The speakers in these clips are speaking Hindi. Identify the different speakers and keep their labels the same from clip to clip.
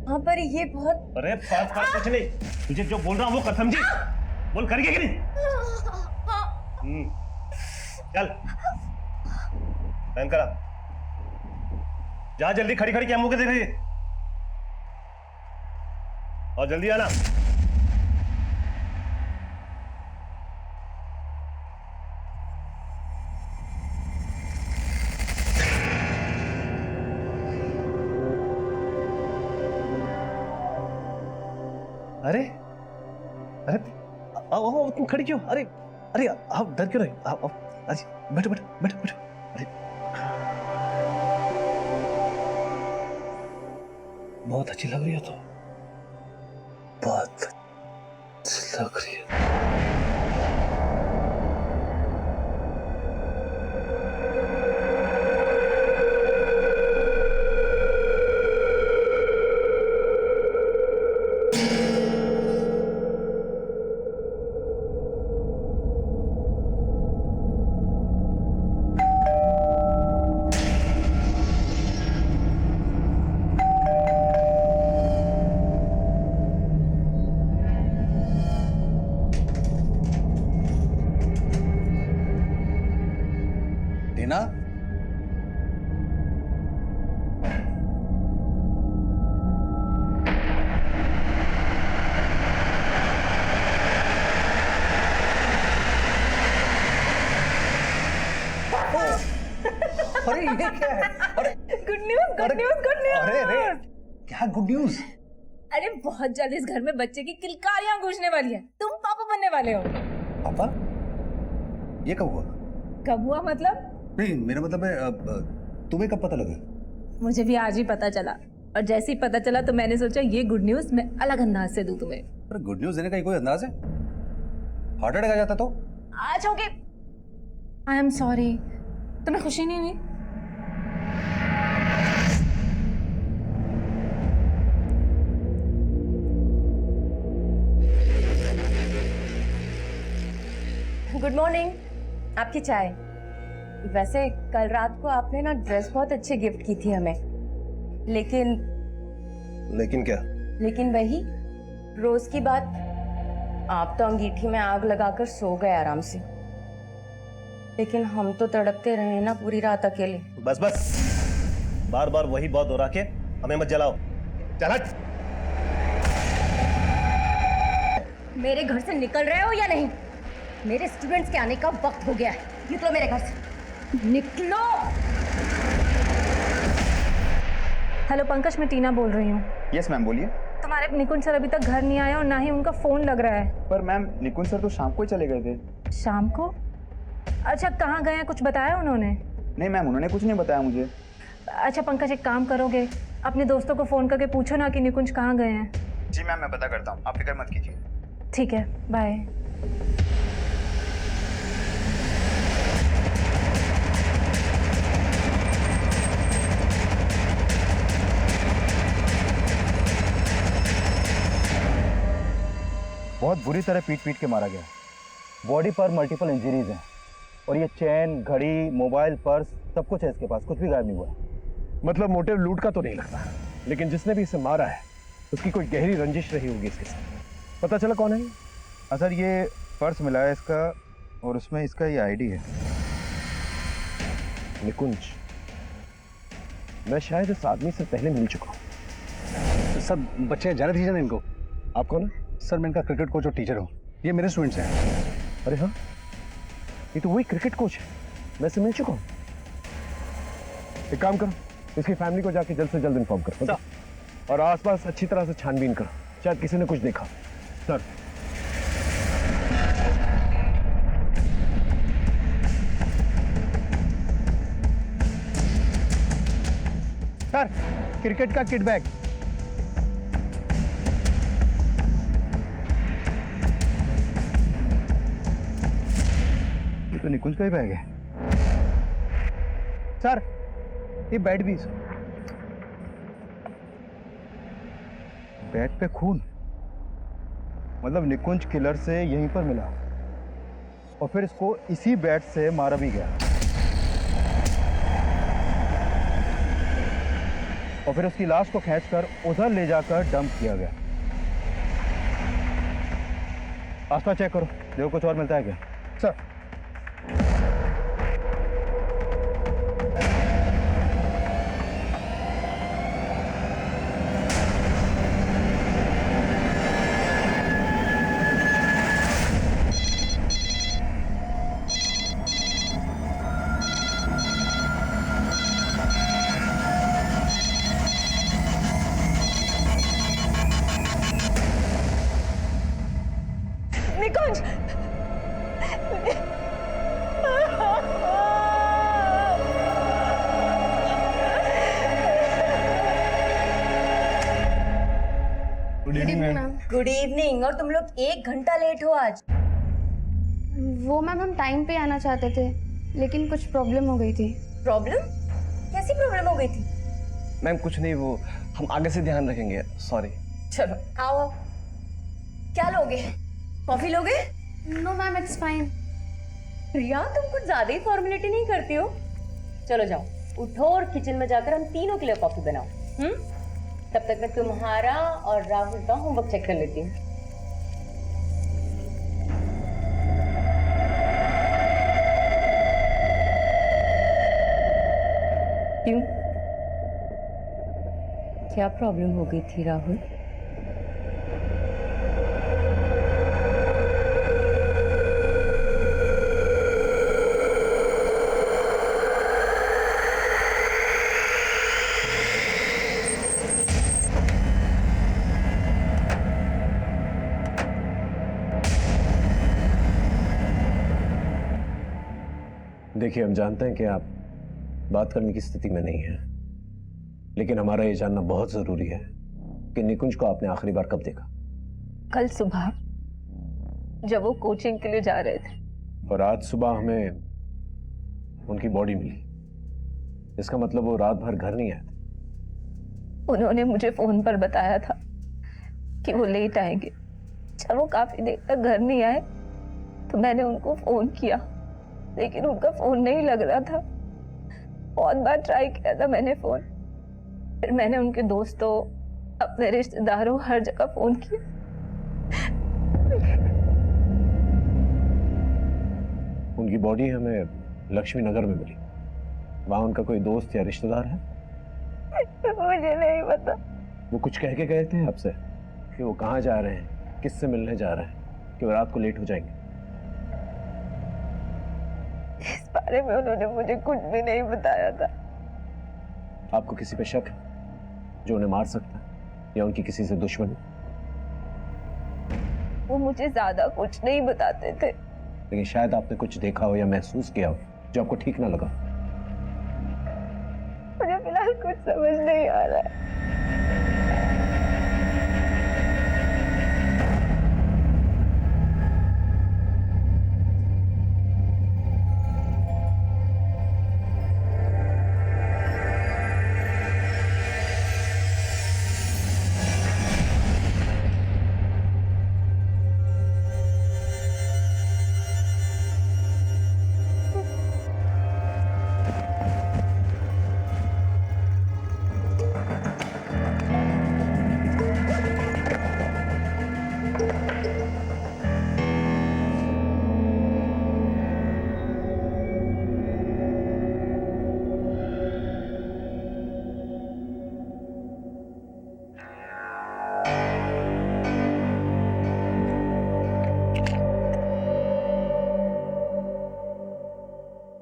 Speaker 1: हाँ पर ये बहुत।
Speaker 2: अरे फाट फाट कुछ नहीं, तुझे जो बोल रहा हूँ वो कर, समझी? बोल करिए कि नहीं? चल पहन करा, जा जल्दी, खड़ी खड़ी क्या मुंह के देख रही है? और जल्दी आना। अरे अरे आओ, तुम खड़ी क्यों? अरे अरे आप डर क्यों रहे? आओ बैठो बैठो बैठो बैठो। अरे बहुत अच्छी लग रही हो तो, बहुत अच्छी लग रही है।
Speaker 3: टीना, अरे ये क्या है? अरे
Speaker 1: good news good news good news.
Speaker 3: अरे अरे क्या गुड न्यूज?
Speaker 1: अरे बहुत जल्द इस घर में बच्चे की किलकारियां गूंजने वाली है। तुम पापा बनने वाले हो।
Speaker 3: पापा? ये कब हुआ?
Speaker 1: कब हुआ मतलब?
Speaker 3: नहीं, मेरा मतलब है तुम्हें कब पता लगा?
Speaker 1: मुझे भी आज ही पता चला, और जैसे ही पता चला तो मैंने सोचा ये गुड न्यूज मैं अलग अंदाज से दूं तुम्हें।
Speaker 3: अरे गुड न्यूज देने का कोई अंदाज है? हार्ट अटैक आ जाता तो?
Speaker 1: आज होगे। आई एम सॉरी, तुम्हें खुशी नहीं हुई? गुड मॉर्निंग, आपकी चाय। वैसे कल रात को आपने ना ड्रेस बहुत अच्छी गिफ्ट की थी हमें, लेकिन
Speaker 2: क्या?
Speaker 1: लेकिन वही रोज की बात, आप तो अंगीठी में आग लगाकर सो गए आराम से, लेकिन हम तो तड़पते रहे ना पूरी रात अकेले।
Speaker 2: बस बस, बार बार वही बात दोहरा के हमें मत जलाओ। चल हट।
Speaker 1: मेरे घर से निकल रहे हो या नहीं? मेरे स्टूडेंट्स के आने का वक्त हो गया है, निकलो मेरे घर से, निकलो। हेलो पंकज, मैं टीना बोल रही हूँ।
Speaker 4: यस मैम, बोलिए।
Speaker 1: तुम्हारे निकुंज सर अभी तक घर नहीं आए और ना ही उनका फोन लग रहा है।
Speaker 4: पर मैम निकुंज सर तो शाम को ही चले गए थे।
Speaker 1: शाम को? अच्छा, कहाँ गए हैं, कुछ बताया उन्होंने?
Speaker 4: नहीं मैम, उन्होंने कुछ नहीं बताया मुझे।
Speaker 1: अच्छा पंकज, एक काम करोगे, अपने दोस्तों को फोन करके पूछो ना कि निकुंज कहाँ गए हैं।
Speaker 4: जी मैम, मैं पता करता हूँ, आप फिक्र मत कीजिए।
Speaker 1: ठीक है, बाय।
Speaker 5: बहुत बुरी तरह पीट पीट के मारा गया। बॉडी पर मल्टीपल इंजरीज हैं और ये चैन, घड़ी, मोबाइल, पर्स सब कुछ है इसके पास, कुछ भी गायब नहीं हुआ।
Speaker 2: मतलब मोटिव लूट का तो नहीं लगता, लेकिन जिसने भी इसे मारा है उसकी कोई गहरी रंजिश रही होगी इसके साथ। पता चला कौन है ये?
Speaker 5: हाँ सर, ये पर्स मिला है इसका और उसमें इसका ये आईडी है।
Speaker 2: निकुंज, मैं शायद इस आदमी से पहले मिल चुका हूँ।
Speaker 3: सब बच्चे जाने दीजिए ना इनको।
Speaker 2: आप कौन है?
Speaker 3: सर मैं इनका क्रिकेट कोच और टीचर हूँ, ये मेरे स्टूडेंट्स हैं।
Speaker 2: अरे हाँ, ये तो वही क्रिकेट कोच है, मैं इससे मिल चुका हूँ। एक काम करो, इसकी फैमिली को जाके जल्द से जल्द इन्फॉर्म करो और आसपास अच्छी तरह से छानबीन करो, शायद किसी ने कुछ देखा। सर
Speaker 5: सर, क्रिकेट का किट बैग। ये तो निकुंज का ही बैग है। सर, ये बैट भी। बैट पे खून, मतलब निकुंज किलर से यहीं पर मिला और फिर इसको इसी बैट से मारा भी गया। और फिर उसकी लाश को खींचकर उधर ले जाकर डंप किया गया। आसपास चेक करो, देखो कुछ और मिलता है क्या।
Speaker 4: Sir
Speaker 1: Nikunj,
Speaker 2: good evening ma'am.
Speaker 1: Good evening. और तुम लोग 1 घंटा लेट हो आज।
Speaker 6: वो मैम हम टाइम पे आना चाहते थे, लेकिन कुछ प्रॉब्लम हो गई थी।
Speaker 1: प्रॉब्लम? कैसी प्रॉब्लम हो गई थी?
Speaker 2: मैम कुछ नहीं, वो हम आगे से ध्यान रखेंगे, सॉरी।
Speaker 1: चलो आओ। क्या लोगे? कॉफी लोगे?
Speaker 6: No ma'am, it's fine.
Speaker 1: Priya, तुम कुछ ज्यादा ही फॉर्मेलिटी नहीं करती हो। चलो जाओ, उठो और किचन में जाकर हम तीनों के लिए कॉफी बनाओ। तब तक मैं तुम्हारा और राहुल का होमवर्क चेक कर लेती हूँ। क्यों? क्या प्रॉब्लम हो गई थी राहुल?
Speaker 2: देखिए, हम जानते हैं कि आप बात करने की स्थिति में नहीं है, लेकिन हमारा ये जानना बहुत जरूरी है कि निकुंज को आपने आखिरी बार कब देखा?
Speaker 7: कल सुबह जब वो कोचिंग के लिए जा रहे थे।
Speaker 2: और आज सुबह हमें उनकी बॉडी मिली, इसका मतलब वो रात भर घर नहीं आए थे।
Speaker 7: उन्होंने मुझे फोन पर बताया था कि वो लेट आएंगे। जब वो काफी देर तक घर नहीं आए तो मैंने उनको फोन किया, लेकिन उनका फोन नहीं लग रहा था। बहुत बार ट्राई किया था मैंने फोन, फिर मैंने उनके दोस्तों, अपने रिश्तेदारों, हर जगह फोन किया।
Speaker 2: उनकी बॉडी हमें लक्ष्मी नगर में मिली। वहां उनका कोई दोस्त या रिश्तेदार है?
Speaker 7: मुझे नहीं पता।
Speaker 2: वो कुछ कह के गए थे आपसे कि वो कहाँ जा रहे हैं, किससे मिलने जा रहे हैं, कि वो रात को लेट हो जाएंगे?
Speaker 7: इस बारे में उन्होंने मुझे कुछ भी नहीं बताया था।
Speaker 2: आपको किसी पे शक है जो उन्हें मार सकता है, या उनकी किसी से दुश्मनी?
Speaker 7: वो मुझे ज्यादा कुछ नहीं बताते थे।
Speaker 2: लेकिन शायद आपने कुछ देखा हो या महसूस किया हो जो आपको ठीक ना लगा।
Speaker 7: मुझे फिलहाल कुछ समझ नहीं आ रहा है।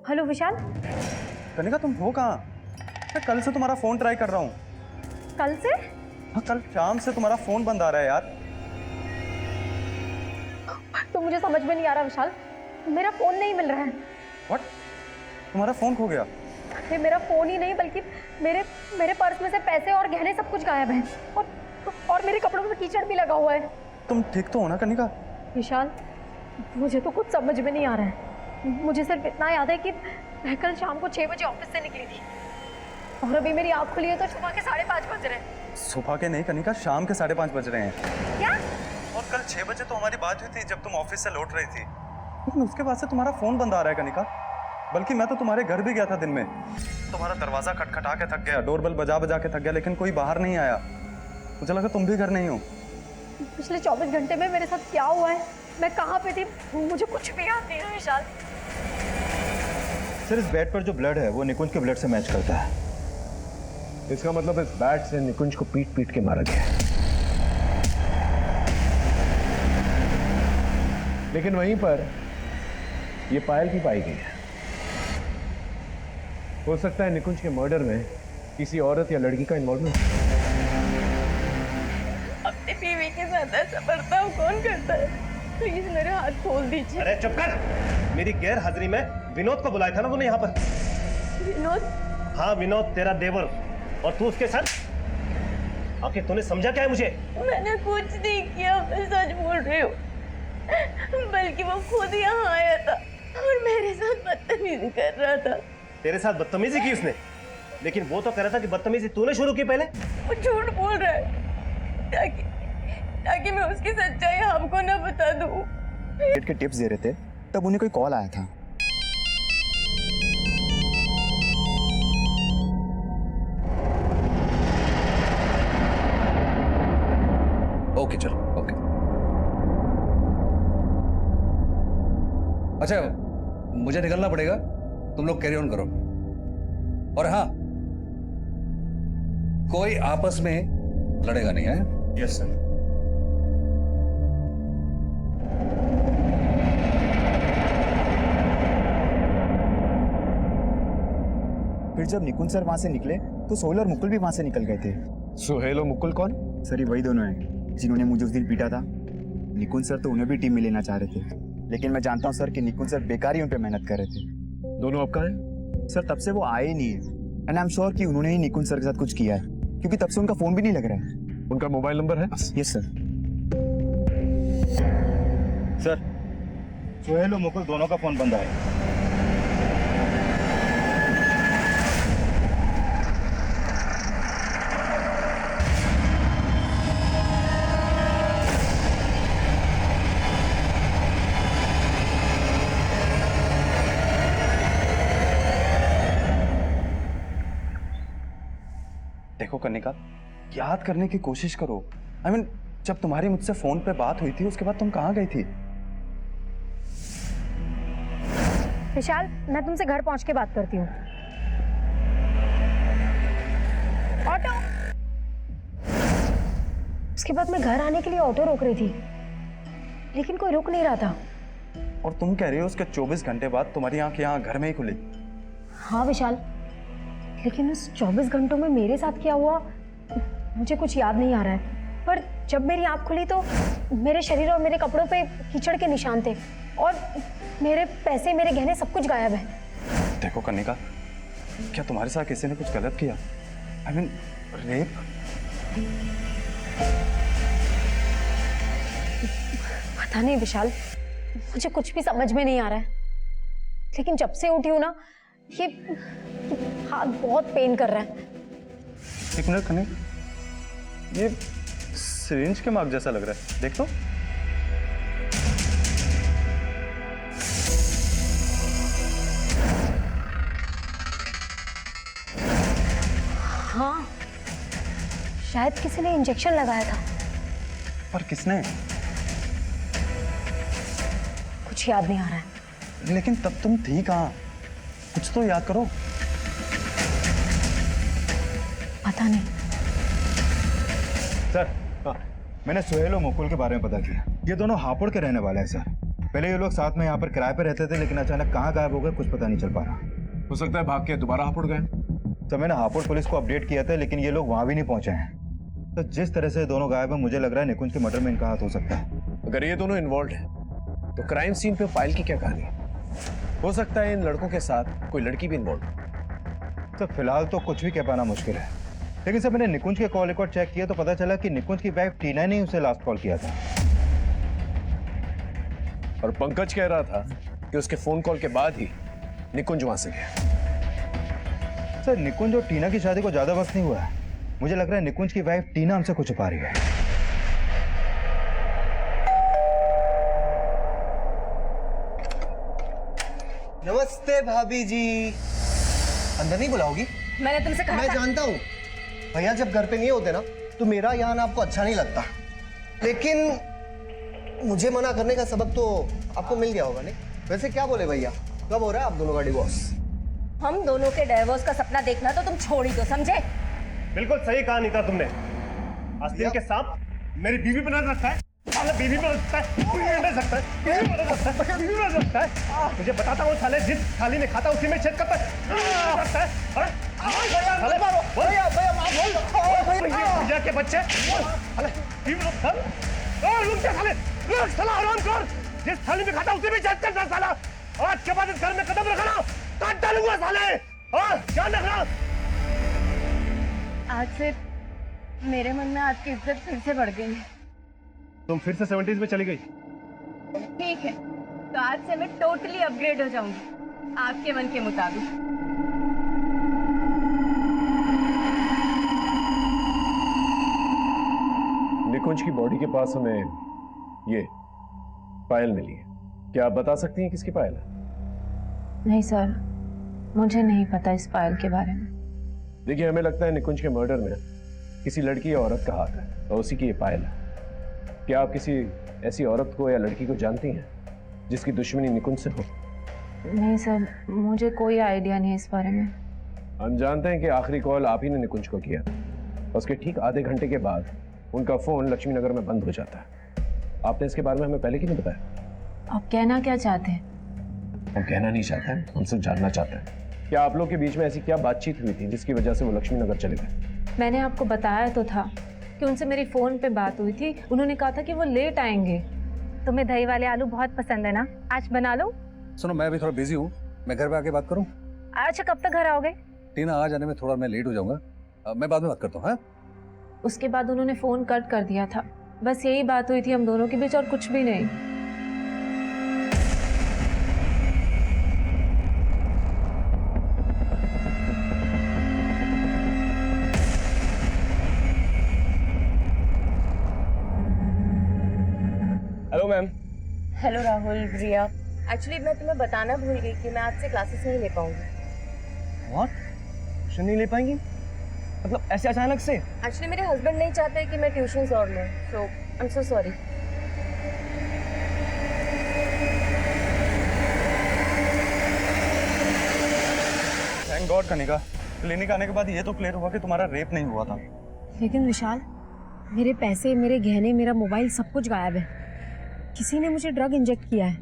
Speaker 6: हेलो विशाल।
Speaker 4: कनिका, तुम हो कहाँ? मैं कल से तुम्हारा फोन ट्राई कर रहा हूँ।
Speaker 6: कल से?
Speaker 4: हाँ, कल शाम से तुम्हारा फोन बंद आ रहा है यार।
Speaker 6: तो मुझे समझ में नहीं आ रहा विशाल, मेरा फोन नहीं मिल रहा है।
Speaker 4: व्हाट? तुम्हारा फोन खो गया?
Speaker 6: ये मेरा फोन ही नहीं बल्कि मेरे पर्स में से पैसे और गहने सब कुछ गायब हैं, और मेरे कपड़ों में कीचड़ भी लगा हुआ है।
Speaker 4: तुम ठीक तो हो ना कनिका?
Speaker 6: विशाल, मुझे तो कुछ समझ में नहीं आ रहा है। मुझे सिर्फ इतना याद है कि मैं कल शाम को 6 बजे ऑफिस से निकली थी, और अभी मेरी आँख खुली है तो सुबह के 5:30 बज रहे हैं।
Speaker 4: सुबह के नहीं कनिका, शाम के 5:30 बज रहे हैं।
Speaker 6: क्या?
Speaker 4: और कल 6 बजे तो हमारी बात हुई थी जब तुम ऑफिस से लौट रही थी, लेकिन उसके बाद से तुम्हारा फोन बंद आ रहा है कनिका। बल्कि मैं तो तुम्हारे घर भी गया था दिन में। तुम्हारा दरवाजा खटखटा के थक गया, डोरबेल बजा बजा के थक गया, लेकिन कोई बाहर नहीं आया। मुझे लगा तुम भी घर नहीं हो।
Speaker 6: पिछले 24 घंटे में मेरे साथ क्या हुआ है, मैं कहाँ पे थी, मुझे कुछ भी याद नहीं है विशाल।
Speaker 5: सर इस बेड पर जो ब्लड है वो निकुंज के ब्लड से मैच करता है।
Speaker 2: इसका मतलब इस बैट से निकुंज को पीट पीट के मारा गया। लेकिन वहीं पर ये पायल भी पाई गई है। हो सकता है निकुंज के मर्डर में किसी औरत या लड़की का इन्वॉल्वमेंट।
Speaker 7: अपनी बीवी के साथ ऐसा बर्ताव कौन करता है? प्लीज मेरे हाथ खोल दीजिए।
Speaker 8: अरे चुप कर। मेरी गैर हाजिरी में विनोद को बुलाया था ना तूने यहाँ पर।
Speaker 7: विनोद?
Speaker 8: हाँ विनोद तेरा देवर, और तू उसके साथ। आखिर तूने समझा क्या है मुझे?
Speaker 7: मैंने कुछ नहीं किया, मैं सच बोल रही हूँ। बल्कि वो खुद यहाँ आया था और मेरे साथ बदतमीजी कर रहा था।
Speaker 8: तेरे साथ बदतमीजी की उसने, लेकिन वो तो कह रहा था कि बदतमीजी तूने शुरू की पहले।
Speaker 7: वो झूठ बोल रहा है ताकि मैं उसकी सच्चाई आपको ना बता दूँ।
Speaker 9: डेट के टिप्स दे रहे थे तब उन्हें कोई कॉल आया था।
Speaker 3: ओके चलो ओके। अच्छा मुझे निकलना पड़ेगा, तुम लोग कैरी ऑन करो। और हाँ, कोई आपस में लड़ेगा नहीं है?
Speaker 4: Yes sir.
Speaker 9: फिर जब निकुंज सर वहां से निकले तो सोहेल और मुकुल भी वहां से निकल गए थे।
Speaker 2: सुहेल और मुकुल कौन?
Speaker 9: सर ये वही दोनों हैं जिन्होंने मुझे उस दिन पीटा था। निकुंज सर तो उन्हें भी टीम में लेना चाह रहे थे, लेकिन मैं जानता हूँ सर कि निकुंज सर बेकार ही उन पे मेहनत कर रहे थे।
Speaker 2: दोनों अब कहाँ हैं?
Speaker 9: सर तब से वो आए ही नहीं है, एंड आई एम श्योर कि उन्होंने ही निकुंज सर के साथ कुछ किया है, क्योंकि तब से उनका फोन भी नहीं लग रहा है।
Speaker 2: उनका मोबाइल नंबर है?
Speaker 9: Yes sir.
Speaker 5: सर सोहेल और मुकुल दोनों का फोन बंद है।
Speaker 4: देखो कनिका, याद करने की कोशिश करो। I mean, जब तुम्हारी मुझसे फोन पे बात हुई थी उसके बाद तुम कहाँ गई थी?
Speaker 6: विशाल, मैं तुमसे घर पहुंच के बात करती हूँ। ऑटो। उसके बाद मैं घर आने के लिए ऑटो रोक रही थी, लेकिन कोई रुक नहीं रहा था।
Speaker 4: और तुम कह रही हो उसके 24 घंटे बाद तुम्हारी आंख यहाँ घर में ही खुली?
Speaker 6: हाँ विशाल, लेकिन उस 24 घंटों में मेरे साथ क्या हुआ मुझे कुछ याद नहीं आ रहा है। पर जब मेरी आंख खुली तो मेरे शरीर और मेरे कपड़ों पे कीचड़ के निशान थे, और मेरे पैसे, मेरे गहने, सब कुछ गायब है।
Speaker 4: देखो कनिका, क्या तुम्हारे साथ किसी ने कुछ गलत किया? I mean, rape?
Speaker 6: पता नहीं विशाल, मुझे कुछ भी समझ में नहीं आ रहा है। लेकिन जब से उठी हूँ ना, ये हाथ बहुत पेन कर रहा है।
Speaker 4: एक मिनट कनिका, ये सिरिंज के मार्क जैसा लग रहा है, देख तो।
Speaker 6: हाँ, शायद किसी ने इंजेक्शन लगाया था।
Speaker 4: पर किसने?
Speaker 6: कुछ याद नहीं आ रहा है।
Speaker 4: लेकिन तब तुम थी कहाँ? कुछ तो याद करो।
Speaker 6: पता नहीं।
Speaker 5: सर हाँ, मैंने सोहेल और मुकुल के बारे में पता किया। ये दोनों हापुड़ के रहने वाले हैं सर। पहले ये लोग साथ में यहाँ पर किराए पे रहते थे, लेकिन अचानक कहाँ गायब हो गए कुछ पता नहीं चल पा रहा।
Speaker 2: हो सकता है भाग के दोबारा हापुड़ गए।
Speaker 5: तो मैंने हापुड़ पुलिस को अपडेट किया था, लेकिन ये लोग वहाँ भी नहीं पहुंचे हैं। तो जिस तरह से दोनों गायब हैं, मुझे लग रहा है निकुंज के मर्डर में इनका हाथ हो सकता है।
Speaker 2: अगर ये दोनों इन्वॉल्व हैं, तो क्राइम सीन पे पायल की क्या कहानी है? हो सकता है इन लड़कों के साथ कोई लड़की भी इन्वॉल्व है।
Speaker 5: तो फिलहाल तो कुछ भी कह पाना मुश्किल है, लेकिन सर मैंने निकुंज के कॉल रिकॉर्ड चेक किया तो पता चला कि निकुंज की वाइफ टीना ने उसे लास्ट कॉल किया था।
Speaker 2: और पंकज कह रहा था कि उसके फोन कॉल के बाद ही निकुंज वहां से गया।
Speaker 5: सर निकुंज और टीना की शादी को ज्यादा वक्त नहीं हुआ है। मुझे लग रहा है निकुंज की वाइफ टीना हमसे कुछ छुपा रही है।
Speaker 10: नमस्ते भाभी जी। अंदर नहीं बुलाओगी?
Speaker 1: मैंने तुमसे कहा
Speaker 10: मैं
Speaker 1: था।
Speaker 10: जानता हूँ भैया जब घर पे नहीं होते ना तो मेरा यहाँ आपको अच्छा नहीं लगता, लेकिन मुझे मना करने का सबक तो आपको मिल गया होगा नहीं? वैसे क्या बोले भैया, कब हो रहा है आप दोनों का डिवोर्स?
Speaker 1: हम दोनों के डाइवोर्स का सपना देखना तो तुम छोड़ ही दो, समझे?
Speaker 8: बिल्कुल सही कहा नीता तुमने। आस्तीन के साथ मेरी बीवी बना रखा है। साले बीवी बना सकता है, बीवी बना सकता है, बीवी बना सकता है, बीवी बना सकता है। तुझे बताता हूँ साले, जिस थाली में खाता उसी में छेद करता है। भैया के बच्चे साले बीवी साले साला आराम कर। जिस थाली में खाता उसी में छेद करता साला। आज के बाद इस घर में कदम रखना काट डालूंगा साले। ध्यान रखना।
Speaker 1: आज से मेरे मन में आपकी इज्जत फिर से बढ़ गई है।
Speaker 8: तुम फिर से 70s में चली गई।
Speaker 1: ठीक है, तो आज से मैं टोटली अपग्रेड हो जाऊंगी आपके मन के मुताबिक।
Speaker 2: निकुंज की बॉडी के पास हमें ये पायल मिली है। क्या आप बता सकती हैं किसकी पायल है?
Speaker 7: नहीं सर, मुझे नहीं पता इस पायल के बारे में।
Speaker 2: देखिए, हमें लगता है निकुंज के मर्डर में किसी लड़की या औरत का हाथ है और उसी की ये पायल है। क्या आप किसी ऐसी औरत को या लड़की को जानती हैं जिसकी दुश्मनी निकुंज से हो?
Speaker 7: नहीं सर, मुझे कोई आइडिया नहीं है इस बारे में।
Speaker 2: हम जानते हैं कि आखिरी कॉल आप ही ने निकुंज को किया था। उसके ठीक आधे घंटे के बाद उनका फोन लक्ष्मी नगर में बंद हो जाता है। आपने इसके बारे में हमें पहले क्यों नहीं बताया?
Speaker 7: आप कहना क्या चाहते हैं?
Speaker 2: हम कहना नहीं चाहते हैं, हम सिर्फ जानना चाहते हैं। क्या आप लोग के बीच में ऐसी क्या बातचीत हुई थी जिसकी वजह से वो लक्ष्मी नगर चले गए?
Speaker 7: मैंने आपको बताया तो था कि उनसे मेरी फ़ोन पे बात हुई थी। उन्होंने कहा था कि वो लेट आएंगे। तुम्हें दही वाले आलू बहुत पसंद है ना, आज बना लो।
Speaker 3: सुनो, मैं अभी थोड़ा बिजी हूँ, मैं घर पे आके बात करूँ?
Speaker 7: अच्छा, कब तक घर आओगे?
Speaker 3: टीना आ जाने में थोड़ा मैं लेट हो जाऊंगा, मैं बाद में बात करता हूँ। हाँ,
Speaker 7: उसके बाद उन्होंने फ़ोन कट कर दिया था। बस यही बात हुई थी हम दोनों के बीच और कुछ भी नहीं।
Speaker 10: Hello ma'am.
Speaker 1: हेलो राहुल, रिया। एक्चुअली मैं तुम्हें बताना भूल गई कि मैं आज से क्लासेस नहीं ले पाऊंगी।
Speaker 10: व्हाट? ट्यूशन नहीं ले पाएंगी? मतलब ऐसे अचानक से?
Speaker 1: एक्चुअली मेरे हस्बैंड नहीं चाहते कि मैं ट्यूशंस और लूं, so I am so sorry.
Speaker 4: Thank God Kanika, clinic आने के बाद ये तो क्लियर हुआ कि तुम्हारा रेप नहीं हुआ था।
Speaker 6: लेकिन विशाल, मेरे पैसे, मेरे गहने, मेरा मोबाइल सब कुछ गायब है। किसी ने मुझे ड्रग इंजेक्ट किया है।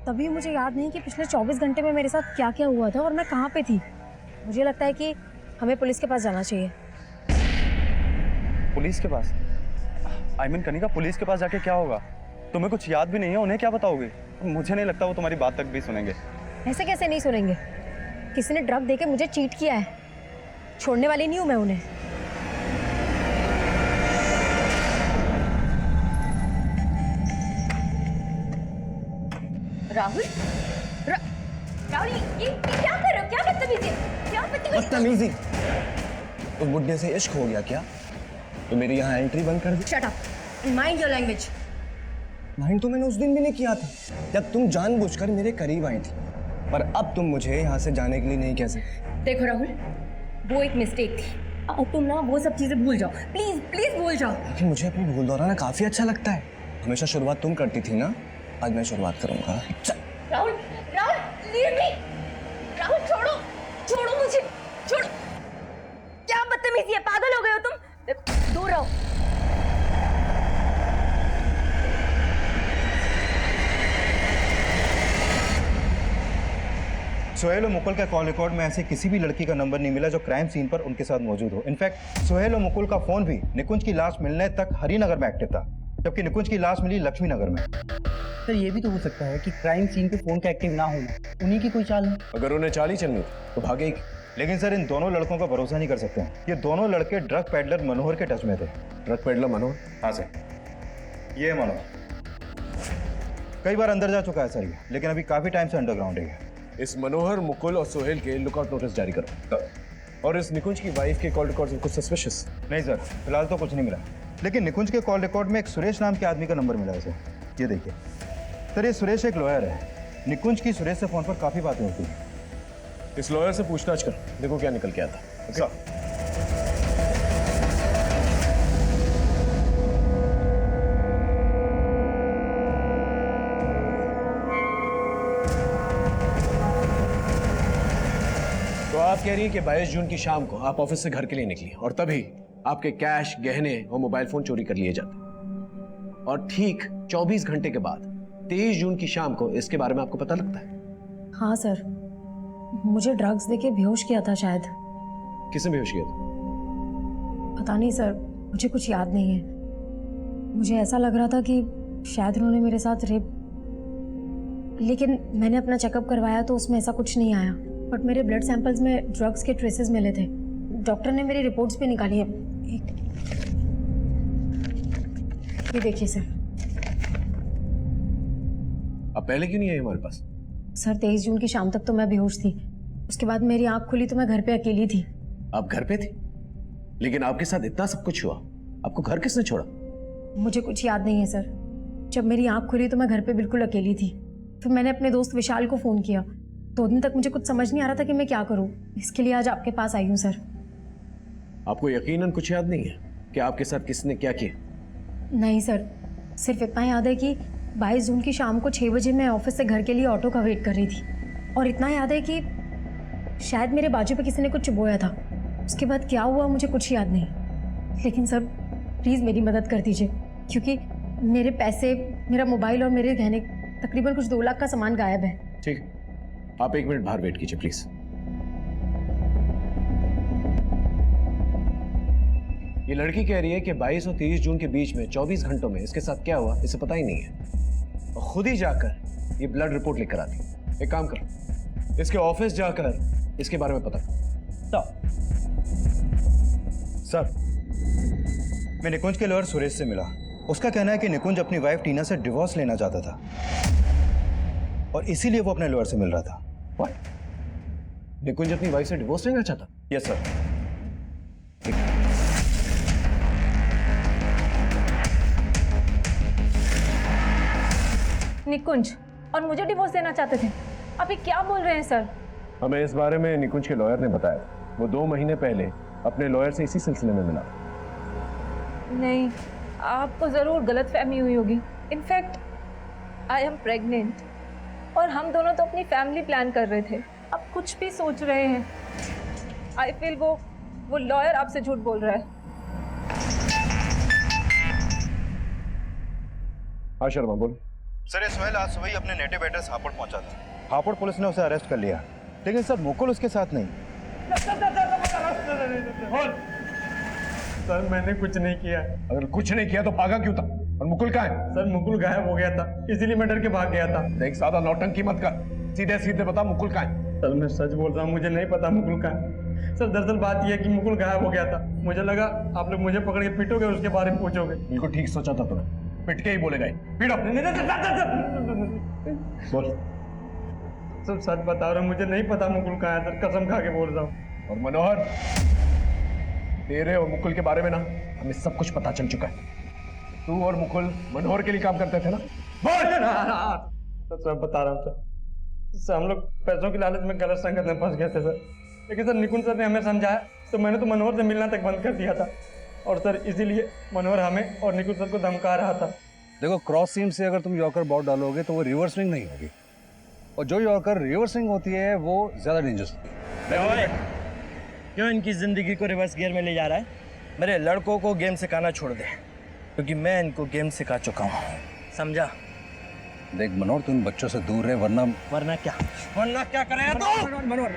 Speaker 6: तभी मुझे याद नहीं कि पिछले 24 घंटे में मेरे साथ क्या क्या हुआ था और मैं कहाँ पे थी। मुझे लगता है कि हमें पुलिस के पास जाना चाहिए।
Speaker 4: पुलिस के पास? आई मीन कनिका, पुलिस के पास जाके क्या होगा? तुम्हें कुछ याद भी नहीं है, उन्हें क्या बताओगे? मुझे नहीं लगता वो तुम्हारी बात तक भी सुनेंगे।
Speaker 6: ऐसे कैसे नहीं सुनेंगे? किसी ने ड्रग देके मुझे चीट किया है, छोड़ने वाली नहीं हूँ मैं उन्हें।
Speaker 1: राहुल, राहुल, ये क्या कर रहे हो? क्या बदतमीजी? क्या बदतमीजी?
Speaker 10: बदतमीजी? उस बुड्ढे से इश्क हो गया क्या? तो मेरी यहाँ एंट्री बंद कर दी।
Speaker 1: Shut up, mind your language.
Speaker 10: Mind तो मैंने उस दिन भी नहीं किया था जब तुम जानबूझकर मेरे करीब आई थी, पर अब तुम मुझे यहाँ से जाने के लिए नहीं कह सकते।
Speaker 1: देखो राहुल, वो एक मिस्टेक थी। अब तुम ना वो सब चीजें भूल जाओ, प्लीज प्लीज भूल जाओ।
Speaker 10: लेकिन मुझे अपनी भूल दोहराना काफी अच्छा लगता है। हमेशा शुरुआत तुम करती थी ना, आज मैं शुरुआत करूंगा। चल।
Speaker 1: Rahul, Rahul, leave me. राहुल, छोड़ो, छोड़ो मुझे, छोड़ो। क्या बदतमीजी है? पागल हो गए हो तुम? देखो, दूर रहो।
Speaker 5: सोहेल और मुकुल का कॉल रिकॉर्ड में ऐसे किसी भी लड़की का नंबर नहीं मिला जो क्राइम सीन पर उनके साथ मौजूद हो। इनफैक्ट सोहेल और मुकुल का फोन भी निकुंज की लाश मिलने तक हरिनगर में एक्टिव था, जबकि निकुंज की लाश मिली लक्ष्मी नगर में।
Speaker 10: सर, ये भी तो हो सकता है कि क्राइम सीन पे फोन का एक्टिव ना होना उन्हीं की कोई चाल है।
Speaker 2: अगर उन्हें चाल ही चलनी तो भागे।
Speaker 5: लेकिन सर, इन दोनों लड़कों का भरोसा नहीं कर सकते। ये दोनों लड़के ड्रग पेडलर मनोहर के टच में थे।
Speaker 2: ड्रग पेडलर मनोहर?
Speaker 5: हाँ सर, ये मनोहर कई बार अंदर जा चुका है सर ये, लेकिन अभी काफी टाइम से अंडरग्राउंड है।
Speaker 2: इस मनोहर, मुकुल और सोहेल के लुकआउट नोटिस जारी करो। और इस निकुंज की वाइफ के कॉल रिकॉर्ड्स में कुछ सस्पिशियस?
Speaker 5: नहीं सर, फिलहाल तो कुछ नहीं मिला, लेकिन निकुंज के कॉल रिकॉर्ड में एक सुरेश नाम के आदमी का नंबर मिला है सर। ये देखिए सर, ये सुरेश एक लॉयर है। निकुंज की सुरेश से फोन पर काफी बातें होती हैं।
Speaker 2: इस लॉयर से पूछताछ कर, देखो क्या निकल के आता।
Speaker 5: सर
Speaker 2: तो आप कह रही हैं कि 22 जून की शाम को आप ऑफिस से घर के लिए निकली और तभी आपके कैश, गहने और मोबाइल फोन चोरी कर लिए जाते, और ठीक 24 घंटे के बाद 23 जून की शाम को इसके बारे में आपको पता लगता है।
Speaker 6: हाँ सर, मुझे ड्रग्स देके बेहोश किया था शायद।
Speaker 2: किसने बेहोश किया था?
Speaker 6: पता नहीं सर, मुझे कुछ याद नहीं है। मुझे ऐसा लग रहा था कि शायद उन्होंने मेरे साथ रेप, लेकिन मैंने अपना चेकअप करवाया तो उसमें ऐसा कुछ नहीं आया। बट मेरे ब्लड सैंपल्स में ड्रग्स के ट्रेसेस मिले थे। डॉक्टर ने मेरी रिपोर्ट्स भी निकाली है। ये देखिए सर।
Speaker 2: अब पहले क्यों नहीं आई हमारे पास?
Speaker 6: सर 23 जून की शाम तक तो मैं बेहोश थी। उसके बाद मेरी आंख खुली तो मैं घर पे अकेली थी।
Speaker 2: आप घर पे थी, लेकिन आपके साथ इतना सब कुछ हुआ, आपको घर किसने छोड़ा?
Speaker 6: मुझे कुछ याद नहीं है सर। जब मेरी आंख खुली तो मैं घर पे बिल्कुल अकेली थी। फिर मैंने अपने दोस्त विशाल को फ़ोन किया। 2 दिन तक मुझे कुछ समझ नहीं आ रहा था कि मैं क्या करूं। इसके लिए आज आपके पास आई हूं सर।
Speaker 2: आपको यकीनन कुछ याद नहीं है कि आपके साथ किसने क्या किया?
Speaker 6: नहीं सर, सिर्फ इतना याद है कि 22 जून की शाम को 6 बजे मैं ऑफिस से घर के लिए ऑटो का वेट कर रही थी, और इतना याद है कि शायद मेरे बाजू पे किसी ने कुछ चुभोया था। उसके बाद क्या हुआ मुझे कुछ याद नहीं। लेकिन सर प्लीज़ मेरी मदद कर दीजिए, क्योंकि मेरे पैसे, मेरा मोबाइल और मेरे गहने, तकरीबन कुछ 2 लाख का सामान गायब है।
Speaker 2: ठीक है, आप 1 मिनट बाहर वेट कीजिए प्लीज। ये लड़की कह रही है कि 22 और 23 जून के बीच में 24 घंटों में इसके साथ क्या हुआ इसे पता ही नहीं है, और खुद ही जाकर ये ब्लड रिपोर्ट लेकर आती। एक काम कर, इसके ऑफिस जाकर इसके बारे में पता कर।
Speaker 5: सर, मैं निकुंज के लॉयर सुरेश से मिला। उसका कहना है कि निकुंज अपनी वाइफ टीना से डिवोर्स लेना चाहता था और इसीलिए वो अपने लॉयर से मिल रहा था।
Speaker 2: What? निकुंज अपनी वाइफ से डिवोर्स लेना चाहता?
Speaker 5: Yes sir.
Speaker 7: निकुंज और मुझे डिवोर्स देना चाहते थे? आप ये क्या बोल रहे हैं सर?
Speaker 2: हमें इस बारे में निकुंज के लॉयर ने बताया था। वो 2 महीने पहले अपने लॉयर से इसी सिलसिले में मिला।
Speaker 7: नहीं, आपको जरूर गलतफहमी हुई होगी। इनफैक्ट आई एम प्रेग्नेंट और हम दोनों तो अपनी फैमिली प्लान कर रहे थे। आप कुछ भी सोच रहे हैं। आई फील वो लॉयर आपसे झूठ बोल रहा है।
Speaker 2: हाँ शर्मा बोल।
Speaker 5: सर, ये सोहेल आज सुबह ही अपने नेटिव एड्रेस हापुड़ पहुंचा था। हापुड़ पुलिस ने उसे अरेस्ट कर लिया, लेकिन सर मुकुल उसके साथ नहीं।
Speaker 8: सर मैंने कुछ नहीं किया।
Speaker 2: अगर कुछ नहीं किया तो भागा क्यों था? और मुकुल कहाँ है?
Speaker 8: सर मुकुल गायब हो गया था, इसीलिए मैं डर के भाग गया था।
Speaker 2: देख, ज्यादा नौटंकी मत कर, सीधे सीधे बता मुकुल कहाँ है?
Speaker 8: सर मैं सच बोल रहा हूँ, मुझे नहीं पता मुकुल कहाँ है। सर दरअसल बात यह है कि मुकुल गायब हो गया था। मुझे लगा आप लोग मुझे पकड़ के पीटोगे और उसके बारे में पूछोगे।
Speaker 2: बिल्कुल ठीक सोचा था तूने, पिट के ही बोलेगा। पीटो। बोल।
Speaker 8: सर सच बता रहा हूँ, मुझे नहीं पता मुकुल कहाँ है। सर कसम खा के बोल रहा हूँ।
Speaker 2: और मनोहर, तेरे और मुकुल के बारे में ना हमें सब कुछ पता चल चुका है। तू और मुकुल मनोहर के लिए काम करते थे ना?
Speaker 8: बोल। सर बता रहा हूँ सर, हम लोग पैसों की लालच में गलत संगत में फंस गए थे सर। लेकिन सर निकुंज सर ने हमें समझाया तो मैंने तो मनोहर से मिलना तक बंद कर दिया था, और सर इसीलिए मनोहर हमें और निकुंज सर को धमका रहा था।
Speaker 3: देखो, क्रॉस सीम से अगर तुम यॉर्कर बॉल डालोगे तो वो रिवर्स स्विंग नहीं होगी, और जो यॉर्कर रिवर्स स्विंग होती है वो ज़्यादा डेंजरस होती है।
Speaker 10: क्यों इनकी जिंदगी को रिवर्स गियर में ले जा रहा है? मेरे लड़कों को गेम सिखाना छोड़ दे, क्योंकि मैं इनको गेम सिखा चुका हूँ। समझा?
Speaker 3: देख मनोहर, तुम बच्चों से दूर रहे, वरना
Speaker 10: क्या करेगा तू?
Speaker 11: मनोहर,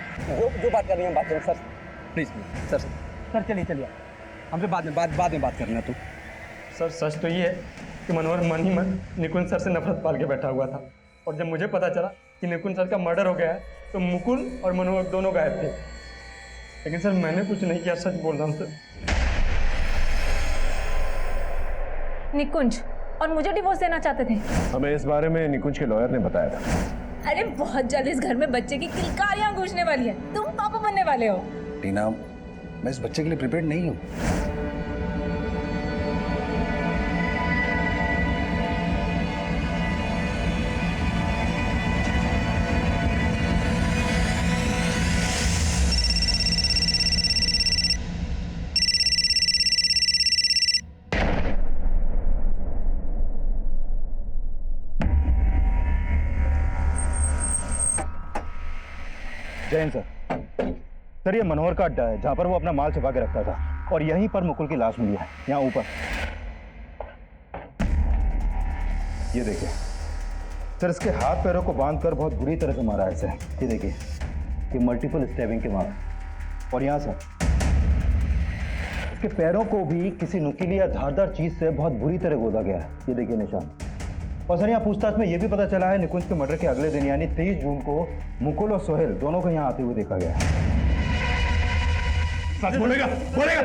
Speaker 11: जो बात कर रही है बात करें सर, प्लीज सर। सर चलिए हमसे बाद में बात करना तू।
Speaker 8: सर सच तो ये है कि मनोहर मन ही मन निकुंज सर से नफरत पाल के बैठा हुआ था, और जब मुझे पता चला कि निकुंज सर का मर्डर हो गया है तो मुकुल और मनोहर दोनों गायब थे। लेकिन सर मैंने कुछ नहीं किया, सच बोल रहा हूँ सर।
Speaker 7: निकुंज और मुझे डिवोर्स देना चाहते थे?
Speaker 2: हमें इस बारे में निकुंज के लॉयर ने बताया था।
Speaker 7: अरे बहुत जल्द इस घर में बच्चे की किलकारियां गूंजने वाली है। तुम पापा बनने वाले हो।
Speaker 3: टीना, मैं इस बच्चे के लिए प्रिपेयर्ड नहीं हूँ।
Speaker 5: जैन सर, सर ये मनोहर का अड्डा है जहाँ पर वो अपना माल छुपा के रखता था, और यहीं पर मुकुल की लाश मिली है, यहाँ ऊपर। ये देखिए सर, इसके हाथ पैरों को बांधकर बहुत बुरी तरह से मारा है इसे। ये देखिए, ये मल्टीपल स्टैबिंग के मार्क। और यहाँ सर, इसके पैरों को भी किसी नुकीली या धारदार चीज से बहुत बुरी तरह गोदा गया है। ये देखिए निशान। और सर यहाँ पूछताछ में यह भी पता चला है निकुंज के मर्डर के अगले दिन यानी 23 जून को मुकुल और सोहेल दोनों को यहाँ आते हुए देखा गया है।
Speaker 8: सच बोलेगा? बोलेगा?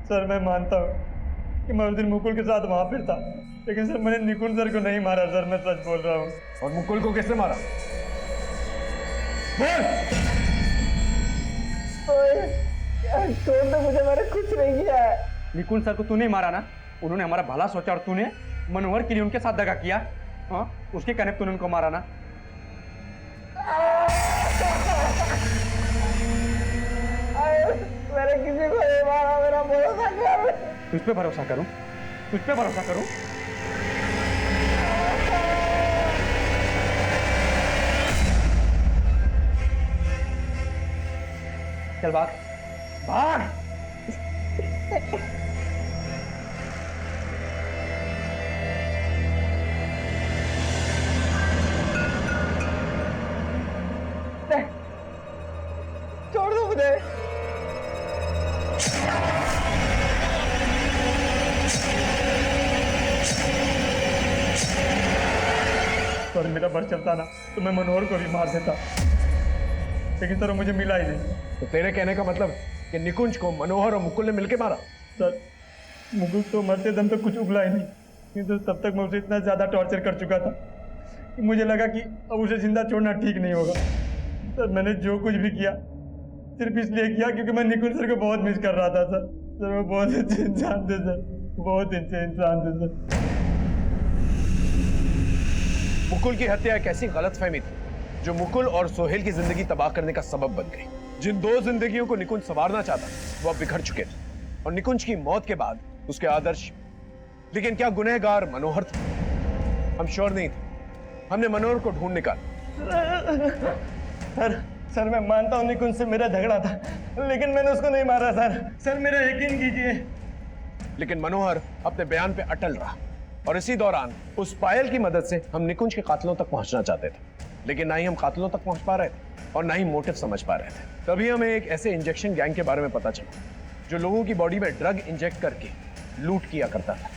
Speaker 4: सर मैं मानता हूँ कि मैं उस दिन मुकुल के साथ वहां पर था, लेकिन सर मैंने निकुंज सर को नहीं मारा सर, मैं सच बोल रहा हूँ।
Speaker 2: और मुकुल को किसने मारा? बोल!
Speaker 11: छोड़ दो मुझे, मैंने कुछ नहीं किया है।
Speaker 8: निकुंज सर को तूने मारा ना, उन्होंने हमारा भला सोचा और तूने मनोहर के लिए उनके साथ दगा किया। हाँ, उसके कहने पे तूने उनको मारा ना।
Speaker 11: मैंने किसी को नहीं मारा, मेरा भरोसा कर।
Speaker 8: तुझ पे भरोसा करूं? तुझ पे भरोसा करूं? चल भाग भाग।
Speaker 11: छोड़ दो मुझे।
Speaker 4: सर मेरा बस चलता ना तो मैं मनोहर को भी मार देता, लेकिन सर मुझे मिला ही नहीं।
Speaker 2: तो तेरे कहने का मतलब कि निकुंज को मनोहर और मुकुल ने मिलकर मारा?
Speaker 4: सर मुकुल तो मरते दम तक कुछ उगला ही नहीं, किंतु तब तक मैं उसे इतना ज़्यादा टॉर्चर कर चुका था कि मुझे लगा कि अब उसे जिंदा छोड़ना ठीक नहीं होगा। सर मैंने जो कुछ भी किया सिर्फ इसलिए किया क्योंकि मैं निकुंज सर को बहुत मिस कर रहा था। सर वो बहुत अच्छे इंसान थे सर, बहुत अच्छे इंसान थे सर।
Speaker 2: मुकुल की हत्या एक ऐसी गलतफहमी थी जो मुकुल और सोहेल की जिंदगी तबाह करने का सबब बन गई। जिन दो जिंदगियों को निकुंज संवारना चाहता वो अब बिखर चुके थे, और निकुंज की मौत के बाद उसके आदर्श। लेकिन क्या गुनहगार मनोहर था? हम श्योर नहीं थे। हमने मनोहर को ढूंढ निकाला।
Speaker 4: सर मैं मानता हूँ निकुंज से मेरा झगड़ा था, लेकिन मैंने उसको नहीं मारा सर मेरा यकीन कीजिए।
Speaker 2: लेकिन मनोहर अपने बयान पे अटल रहा, और इसी दौरान उस पायल की मदद से हम निकुंज के कातिलों तक पहुंचना चाहते थे, लेकिन ना ही हम कातिलों तक पहुंच पा रहे थे और ना ही मोटिव समझ पा रहे थे। तभी हमें एक ऐसे इंजेक्शन गैंग के बारे में पता चला जो लोगों की बॉडी में ड्रग इंजेक्ट करके लूट किया करता था।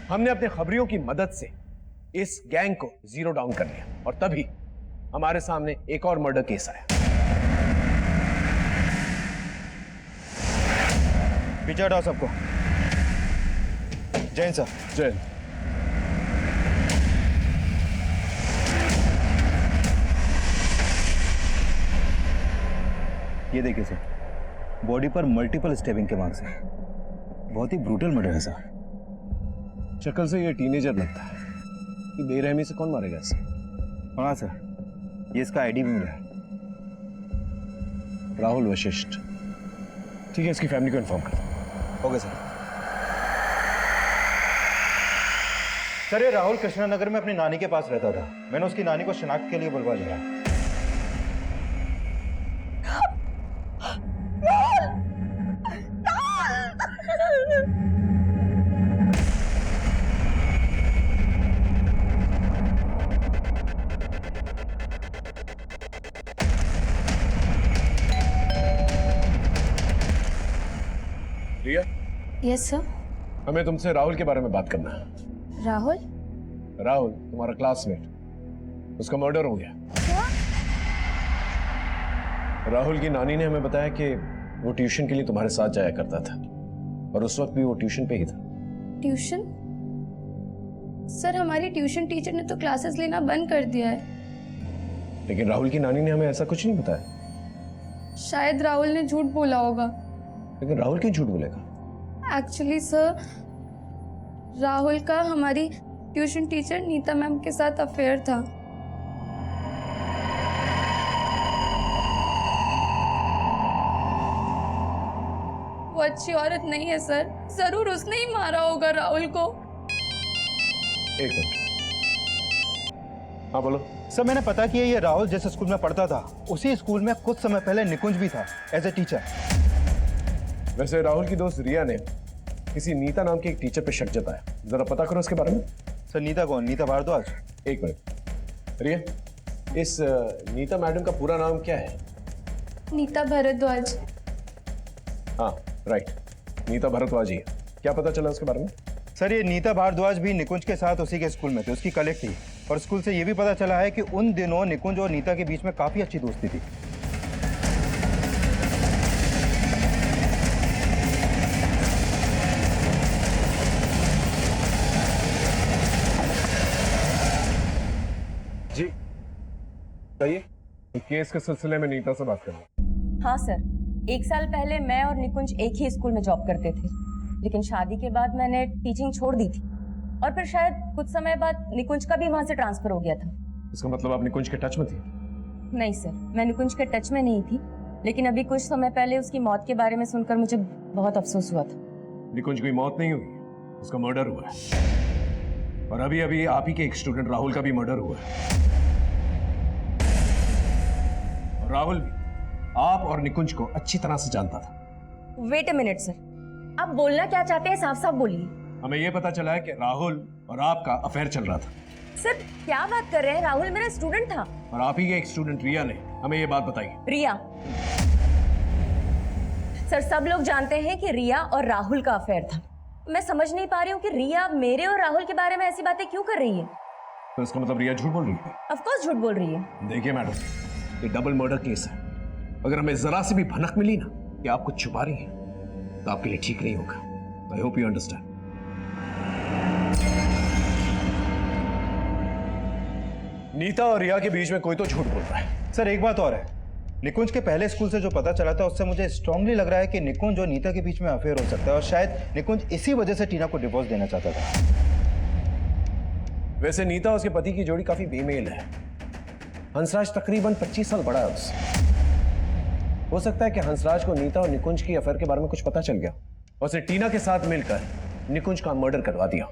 Speaker 2: हमने अपने खबरियों की मदद से इस गैंग को जीरो डाउन कर लिया, और तभी हमारे सामने एक और मर्डर केस आया।
Speaker 5: पीछे हटाओ सबको। जैन सर।
Speaker 2: जैन।
Speaker 5: ये देखिए सर, बॉडी पर मल्टीपल स्टेबिंग के मार्क्स हैं। बहुत ही ब्रूटल मर्डर है सर।
Speaker 2: शक्ल से ये टीनेजर लगता है कि बेरहमी से कौन मारेगा इसे?
Speaker 5: हाँ सर, ये इसका आईडी भी मिला है।
Speaker 2: राहुल वशिष्ठ। ठीक है, इसकी फैमिली को इन्फॉर्म कर दो।
Speaker 5: Okay sir. सर ये राहुल कृष्णानगर में अपनी नानी के पास रहता था। मैंने उसकी नानी को शिनाख्त के लिए बुलवा लिया।
Speaker 2: रिया?
Speaker 6: Yes sir.
Speaker 2: हमें तुमसे राहुल के बारे में बात करना है।
Speaker 6: राहुल?
Speaker 2: राहुल तुम्हारा क्लासमेट, उसका मर्डर हो गया।
Speaker 6: क्या?
Speaker 2: राहुल की नानी ने हमें बताया कि वो ट्यूशन के लिए तुम्हारे साथ जाया करता था, और उस वक्त भी वो ट्यूशन पे ही था।
Speaker 7: ट्यूशन? सर हमारी ट्यूशन टीचर ने तो क्लासेस लेना बंद कर दिया है।
Speaker 2: लेकिन राहुल की नानी ने हमें ऐसा कुछ नहीं बताया।
Speaker 7: शायद राहुल ने झूठ बोला होगा।
Speaker 2: लेकिन राहुल क्यों झूठ बोलेगा?
Speaker 7: एक्चुअली सर, राहुल का हमारी ट्यूशन टीचर नीता मैम के साथ अफेयर था। वो अच्छी औरत नहीं है सर, जरूर उसने ही मारा होगा राहुल को।
Speaker 2: एक मिनट। हाँ बोलो।
Speaker 5: सर मैंने पता किया ये राहुल जिस स्कूल में पढ़ता था उसी स्कूल में कुछ समय पहले निकुंज भी था एज ए टीचर।
Speaker 2: वैसे राहुल की दोस्त रिया ने किसी नीता नाम के एक टीचर पे शक जताया, जरा पता करो उसके बारे में।
Speaker 5: सर नीता कौन? नीता भारद्वाज?
Speaker 2: एक मिनट रिया, इस नीता मैडम का पूरा नाम क्या है?
Speaker 7: नीता भारद्वाज।
Speaker 2: हाँ राइट, नीता भारद्वाज ही है। क्या पता चला उसके बारे में?
Speaker 5: सर ये नीता भारद्वाज भी निकुंज के साथ उसी के स्कूल में थे, उसकी कलीग थी। और स्कूल से ये भी पता चला है कि उन दिनों निकुंज और नीता के बीच में काफी अच्छी दोस्ती थी।
Speaker 2: जी कहिए, केस के सिलसिले में नीता से बात करना।
Speaker 1: हाँ सर, 1 साल पहले मैं और निकुंज एक ही स्कूल में जॉब करते थे, लेकिन शादी के बाद मैंने टीचिंग छोड़ दी थी और फिर शायद कुछ समय बाद निकुंज का भी वहां से ट्रांसफर हो गया था।
Speaker 2: इसका मतलब आप निकुंज के टच में थी?
Speaker 1: नहीं सर, मैं निकुंज के टच में नहीं थी, लेकिन अभी कुछ समय पहले उसकी मौत के बारे में सुनकर मुझे बहुत अफसोस हुआ था।
Speaker 2: निकुंज की मौत नहीं हुई, उसका मर्डर हुआ है। और अभी अभी आप ही के एक स्टूडेंट राहुल का भी मर्डर हुआ है। और राहुल भी आप और निकुंज को अच्छी तरह से जानता था।
Speaker 1: वेट अ मिनट सर, आप बोलना क्या चाहते हैं साफ साफ बोलिए।
Speaker 2: हमें यह पता चला है कि राहुल और आपका अफेयर चल रहा था।
Speaker 1: सर क्या बात कर रहे हैं, राहुल मेरा स्टूडेंट था।
Speaker 2: और आप ही के एक स्टूडेंट रिया ने हमें यह बात बताई।
Speaker 1: रिया? सर सब लोग जानते हैं कि रिया और राहुल का अफेयर था। मैं समझ नहीं पा रही हूँ कि रिया मेरे और राहुल के बारे में ऐसी बातें क्यों कर रही है।
Speaker 2: तो इसका मतलब रिया झूठ बोल रही है?
Speaker 1: ऑफ कोर्स झूठ बोल रही है।
Speaker 2: देखिए मैडम, ये डबल मर्डर केस है। अगर हमें जरा सी भी भनक मिली ना कि आप कुछ छुपा रही हैं तो आपके लिए ठीक नहीं होगा। I hope you understand. Neeta और रिया के बीच में कोई तो झूठ बोल रहा है।
Speaker 5: सर एक बात और है, निकुंज के पहले स्कूल से जो पता चला था उससे मुझे स्ट्रांगली लग रहा है कि निकुंज और नीता के बीच में अफेयर हो सकता है और शायद निकुंज इसी वजह से टीना को डिवोर्स देना चाहता था।
Speaker 2: वैसे नीता और उसके पति की जोड़ी काफी बेमेल है। हंसराज तकरीबन 25 साल बड़ा है उससे। हो सकता है कि हंसराज को नीता और निकुंज की अफेयर के बारे में कुछ पता चल गया और उसे टीना के साथ मिलकर निकुंज का मर्डर करवा दिया।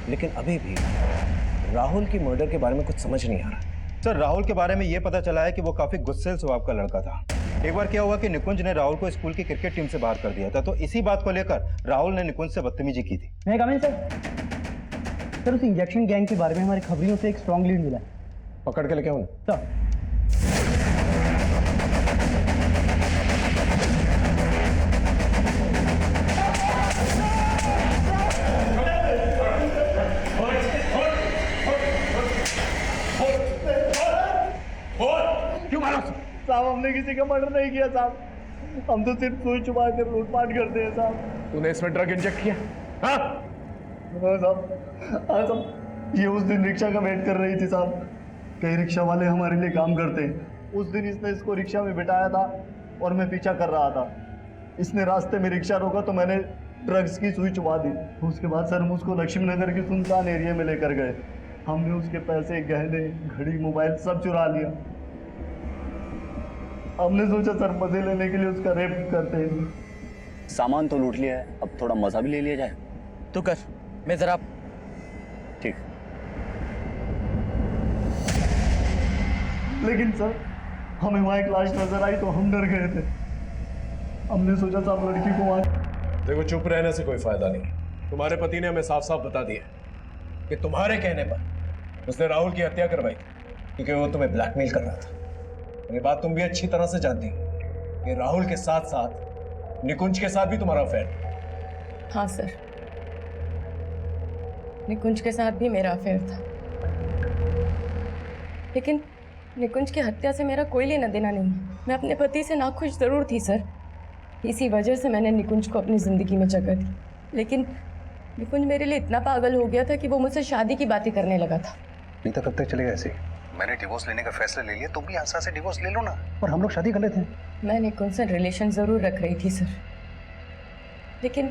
Speaker 2: लेकिन अभी भी राहुल की मर्डर के बारे में कुछ समझ नहीं आ रहा।
Speaker 5: सर राहुल के बारे में यह पता चला है कि वो काफी गुस्सेल स्वभाव का लड़का था। एक बार क्या हुआ कि निकुंज ने राहुल को स्कूल की क्रिकेट टीम से बाहर कर दिया था, तो इसी बात को लेकर राहुल ने निकुंज से बदतमीजी की थी।
Speaker 11: मैं कमिंग सर, उस इंजेक्शन गैंग के बारे में हमारी खबरियों से एक स्ट्रॉन्ग लीड मिला है।
Speaker 2: पकड़ के लेके आओ ना।
Speaker 11: सर
Speaker 4: साहब हमने किसी का मर्डर नहीं किया साहब, हम तो सिर्फ सुई छुपा कर लूटपाट करते हैं साहब।
Speaker 2: तूने इसमें ड्रग इंजेक्ट किया? हाँ
Speaker 4: साहब, हाँ साहब, ये उस दिन रिक्शा का वेट कर रही थी साहब। कई रिक्शा वाले हमारे लिए काम करते हैं। उस दिन इसने इसको रिक्शा में बिठाया था और मैं पीछा कर रहा था। इसने रास्ते में रिक्शा रोका तो मैंने ड्रग्स की सुई छुपा दी। उसके बाद सर हम उसको लक्ष्मी नगर के सुनसान एरिया में लेकर गए। हमने उसके पैसे, गहने, घड़ी, मोबाइल सब चुरा लिया। हमने सोचा सर मजे लेने के लिए उसका रेप करते हैं।
Speaker 12: सामान तो लूट लिया है, अब थोड़ा मजा भी ले लिया जाए।
Speaker 10: तू कर, मैं जरा।
Speaker 12: ठीक।
Speaker 4: लेकिन सर हमें वहाँ एक लाश नजर आई तो हम डर गए थे। हमने सोचा साहब लड़की को वहाँ।
Speaker 2: देखो चुप रहने से कोई फायदा नहीं। तुम्हारे पति ने हमें साफ साफ बता दिया कि तुम्हारे कहने पर उसने राहुल की हत्या करवाई क्योंकि वो तुम्हें ब्लैकमेल कर रहा था। ये बात तुम भी अच्छी तरह से जानती हो कि राहुल के साथ साथ निकुंज के साथ भी तुम्हारा अफेयर।
Speaker 1: हाँ सर, निकुंज के साथ भी मेरा अफेयर था, लेकिन निकुंज की हत्या से मेरा कोई लेना देना नहीं। मैं अपने पति से नाखुश जरूर थी सर, इसी वजह से मैंने निकुंज को अपनी जिंदगी में जगह दी। लेकिन निकुंज मेरे लिए इतना पागल हो गया था कि वो मुझसे शादी की बातें करने लगा था।
Speaker 3: नीता कब तक चलेगा ऐसे?
Speaker 13: मैंने डिवोर्स लेने का फैसला ले लिया, तुम भी हंसा से डिवोर्स ले लो ना।
Speaker 3: और हम लोग शादी कर लेते हैं।
Speaker 1: मैं निकुंज से रिलेशन जरूर रख रही थी सर, लेकिन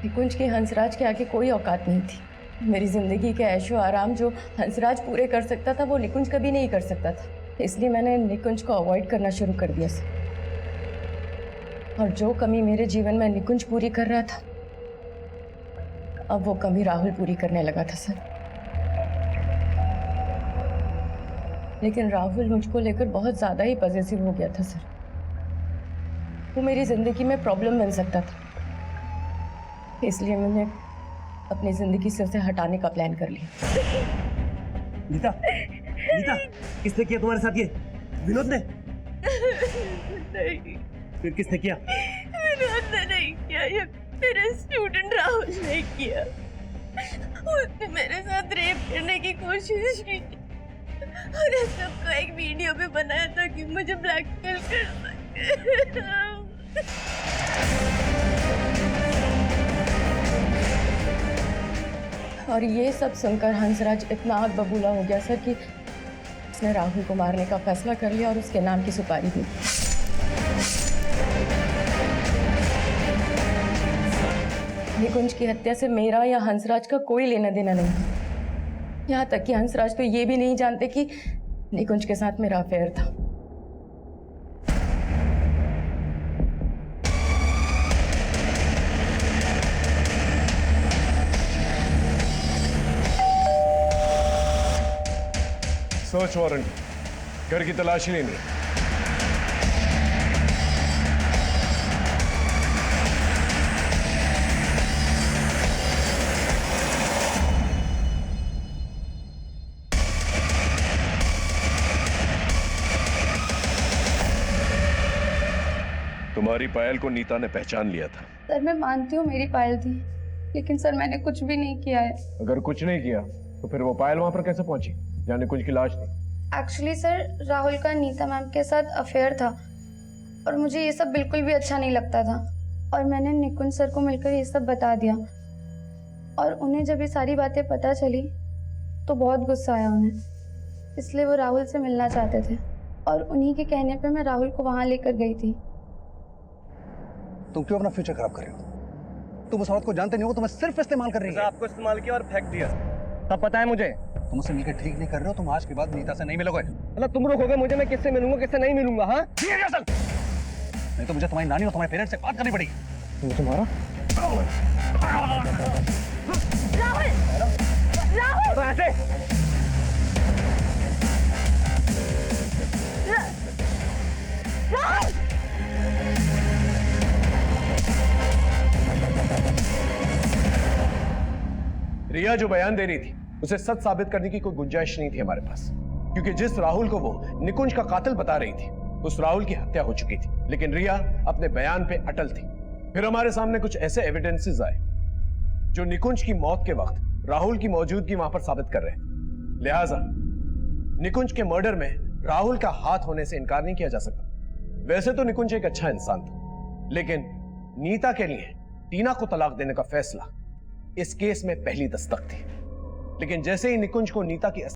Speaker 1: निकुंज की हंसराज के आगे कोई औकात नहीं थी। मेरी जिंदगी के ऐशो आराम जो हंसराज पूरे कर सकता था वो निकुंज कभी नहीं कर सकता था। इसलिए मैंने निकुंज को अवॉइड करना शुरू कर दिया सर। और जो कमी मेरे जीवन में निकुंज पूरी कर रहा था अब वो कमी राहुल पूरी करने लगा था सर। लेकिन राहुल मुझको लेकर बहुत ज्यादा ही पॉजिटिव हो गया था सर। वो मेरी जिंदगी में प्रॉब्लम बन सकता था, इसलिए मैंने अपनी जिंदगी से उसे हटाने का प्लान कर लिया।
Speaker 8: नीता, नीता, किसने किया तुम्हारे साथ ये? विनोद ने?
Speaker 7: नहीं,
Speaker 8: फिर किसने किया?
Speaker 7: विनोद ने नहीं किया, ये मेरे स्टूडेंट राहुल ने किया। उसने मेरे साथ रेप करने की कोशिश की और इस सबको एक वीडियो पे बनाया था कि मुझे ब्लैकमेल कर सके।
Speaker 1: और ये सब सुनकर हंसराज इतना आग बबूला हो गया सर कि उसने राहुल को मारने का फैसला कर लिया और उसके नाम की सुपारी दी। निकुंज की हत्या से मेरा या हंसराज का कोई लेना देना नहीं है। यहाँ तक कि हंसराज तो ये भी नहीं जानते कि निकुंज के साथ मेरा अफेयर था।
Speaker 2: सर्च वारंट, घर की तलाशी लेनी है। तुम्हारी पायल को नीता ने पहचान लिया था।
Speaker 14: सर मैं मानती हूँ मेरी पायल थी, लेकिन सर मैंने कुछ भी नहीं किया है।
Speaker 2: अगर कुछ नहीं किया तो फिर वो पायल वहां पर कैसे पहुंची जहाँ निकुंज की लाश थी?
Speaker 14: एक्चुअली सर राहुल का नीता मैम के साथ अफेयर था और मुझे ये सब बिल्कुल भी अच्छा नहीं लगता था और मैंने निकुंज सर को मिलकर ये सब बता दिया और उन्हें जब ये सारी बातें पता चली तो बहुत गुस्सा आया उन्हें, इसलिए वो राहुल से मिलना चाहते थे और उन्हीं के कहने पे मैं राहुल को वहाँ लेकर गई थी।
Speaker 3: तुम क्यों अपना फ्यूचर खराब कर रहे हो? तुम उस औरत को जानते नहीं हो, तुम्हें सिर्फ इस्तेमाल कर रही है।
Speaker 10: आपको इस्तेमाल किया और फेंक दिया, सब पता है मुझे।
Speaker 3: तुम उससे मिलकर ठीक नहीं कर रहे हो, तुम आज के बाद नीता से नहीं मिलोगे।
Speaker 10: मतलब तुम रोकोगे मुझे, मैं किससे मिलूंगा किससे नहीं मिलूंगा? हाँ
Speaker 3: नहीं तो मुझे तुम्हारी नानी और तुम्हारे पेरेंट्स से बात करनी पड़ेगी।
Speaker 2: तुम्हारा
Speaker 7: राहुल, राहुल,
Speaker 10: ऐसे
Speaker 7: राहुल,
Speaker 2: रिया जो बयान दे रही थी उसे सच साबित करने की कोई गुंजाइश नहीं थी हमारे पास, क्योंकि जिस राहुल को वो निकुंज का कातिल बता रही थी उस राहुल की हत्या हो चुकी थी, लेकिन रिया अपने बयान पे अटल थी। फिर हमारे सामने कुछ ऐसे एविडेंसेस आए जो निकुंज की मौत के वक्त राहुल की मौजूदगी वहां पर साबित कर रहे हैं। लिहाजा निकुंज के मर्डर में राहुल का हाथ होने से इनकार नहीं किया जा सकता। वैसे तो निकुंज एक अच्छा इंसान था, लेकिन नीता के लिए टीना को तलाक देने का फैसला इस केस में पहली दस्तक थी। लेकिन जैसे ही निकुंज को नीता की